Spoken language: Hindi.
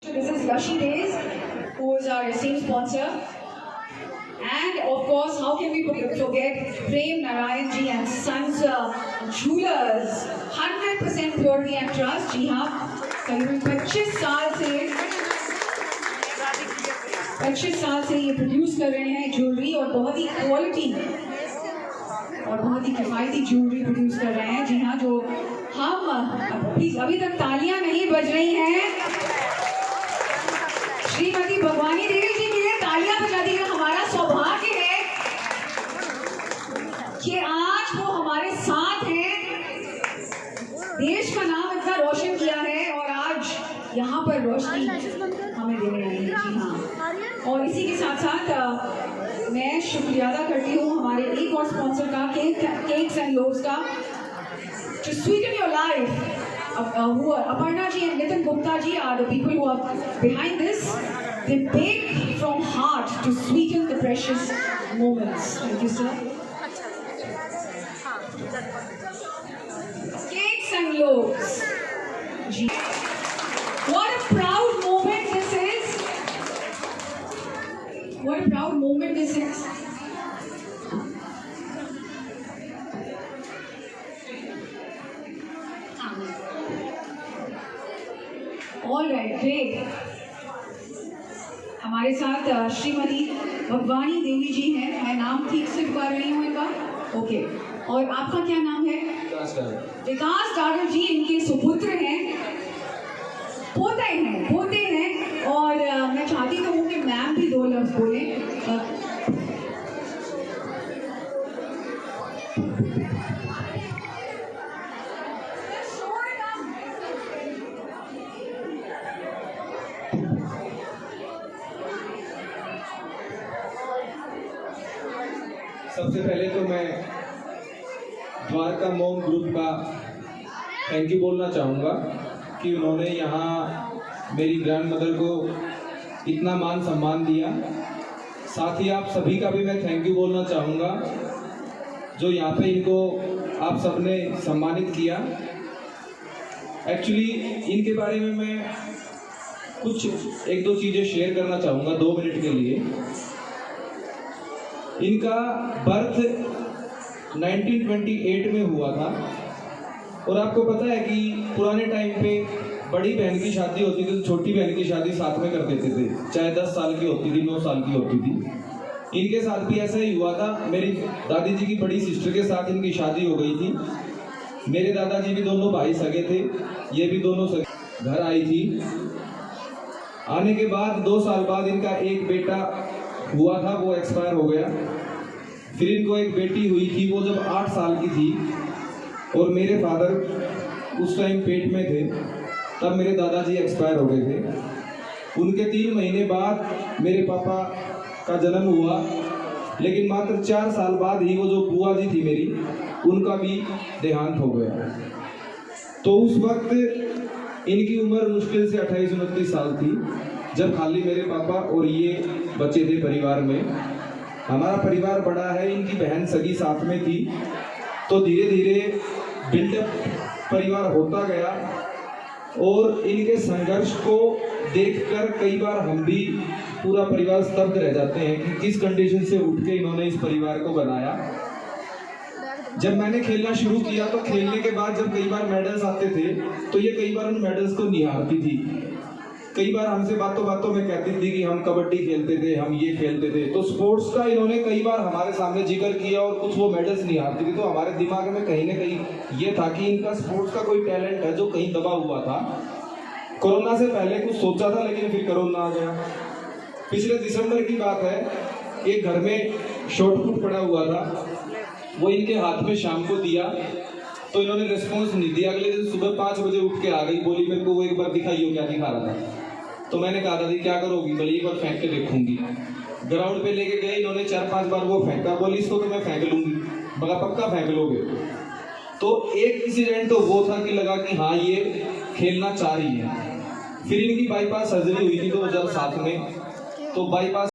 This is Lushi Days, who is our esteemed sponsor. And of course, how can we forget Prem Narayan ji and Sons Jewelers, 100% purity and trust. जी हाँ, करीबन 25 साल से ये प्रोड्यूस कर रहे हैं ज्वेलरी, और बहुत ही क्वालिटी और बहुत ही किफायती ज्वेलरी प्रोड्यूस कर रहे हैं। जी हाँ, जो हम प्लीज अभी तक तालियां नहीं बज रही हैं श्रीमती भगवानी देवी जी के लिए, तालियां बजा दी। हमारा सौभाग्य है कि आज वो हमारे साथ हैं, देश का नाम इतना रोशन किया है और आज यहाँ पर रोशनी हमें देने आई है। जी हाँ, और इसी के साथ साथ मैं शुक्रिया अदा करती हूँ हमारे एक और स्पॉन्सर का, केक्स एंड लोव्स का, to sweeten your life. Aparna ji and Nitin Gupta ji are the people who are behind this. They bake from heart to sweeten the precious moments. Thank you, sir. Cakes and loaves. Ji. What a proud moment this is. What a proud moment this is. All right, great. हमारे साथ श्रीमती भगवानी देवी जी हैं। मैं नाम ठीक से पुकार रही हूँ इनका? ओके। और आपका क्या नाम है? विकास डागर जी इनके सुपुत्र हैं, पोते हैं। और मैं चाहती तो हूँ कि मैम भी दो लफ्ज बोले। सबसे पहले तो मैं द्वारका मोम ग्रुप का थैंक यू बोलना चाहूँगा कि उन्होंने यहाँ मेरी ग्रैंडमदर को इतना मान सम्मान दिया। साथ ही आप सभी का भी मैं थैंक यू बोलना चाहूँगा जो यहाँ पे इनको आप सबने सम्मानित किया। एक्चुअली इनके बारे में मैं कुछ एक दो चीज़ें शेयर करना चाहूँगा 2 मिनट के लिए। इनका बर्थ 1928 में हुआ था, और आपको पता है कि पुराने टाइम पे बड़ी बहन की शादी होती थी तो छोटी बहन की शादी साथ में कर देते थे, चाहे 10 साल की होती थी, 9 साल की होती थी। इनके साथ भी ऐसा ही हुआ था। मेरी दादी जी की बड़ी सिस्टर के साथ इनकी शादी हो गई थी। मेरे दादाजी भी दोनों भाई सगे थे, ये भी दोनों सगे। घर आई थी, आने के बाद 2 साल बाद इनका एक बेटा हुआ था, वो एक्सपायर हो गया। फिर इनको एक बेटी हुई थी, वो जब 8 साल की थी, और मेरे फादर उस टाइम पेट में थे, तब मेरे दादाजी एक्सपायर हो गए थे। उनके 3 महीने बाद मेरे पापा का जन्म हुआ, लेकिन मात्र 4 साल बाद ही वो जो बुआ जी थी मेरी, उनका भी देहांत हो गया। तो उस वक्त इनकी उम्र मुश्किल से 28-29 साल थी, जब खाली मेरे पापा और ये बच्चे थे परिवार में। हमारा परिवार बड़ा है, इनकी बहन सगी साथ में थी, तो धीरे धीरे बिल्डअप परिवार होता गया। और इनके संघर्ष को देखकर कई बार हम भी पूरा परिवार स्तब्ध रह जाते हैं कि किस कंडीशन से उठ के इन्होंने इस परिवार को बनाया। जब मैंने खेलना शुरू किया तो खेलने के बाद जब कई बार मेडल्स आते थे तो ये कई बार उन मेडल्स को निहारती थी। कई बार हमसे बातों बातों में कहती थी कि हम कबड्डी खेलते थे, हम ये खेलते थे। तो स्पोर्ट्स का इन्होंने कई बार हमारे सामने जिक्र किया और कुछ वो मेडल्स निहारती थी, तो हमारे दिमाग में कहीं ना कहीं ये था कि इनका स्पोर्ट्स का कोई टैलेंट है जो कहीं दबा हुआ था। कोरोना से पहले कुछ सोचा था, लेकिन फिर कोरोना आ गया। पिछले दिसंबर की बात है, एक घर में शॉर्टपुट पड़ा हुआ था, वो इनके हाथ में शाम को दिया, तो इन्होंने रिस्पॉन्स नहीं दिया। अगले दिन सुबह 5 बजे उठ के आ गई, बोली मेरे को वो एक बार दिखाइए क्या दिखा रहा था। तो मैंने कहा दादी क्या करोगी? बोली एक बार फेंक के देखूंगी। ग्राउंड पे लेके गए, इन्होंने 4-5 बार वो फेंका, बोली इसको तो मैं फेंक लूंगी। मगर पक्का फेंक लोगे? तो एक इंसिडेंट तो वो था कि लगा कि हाँ ये खेलना चाह रही है। फिर इनकी बाईपास सर्जरी हुई थी 2007 में, तो बाईपास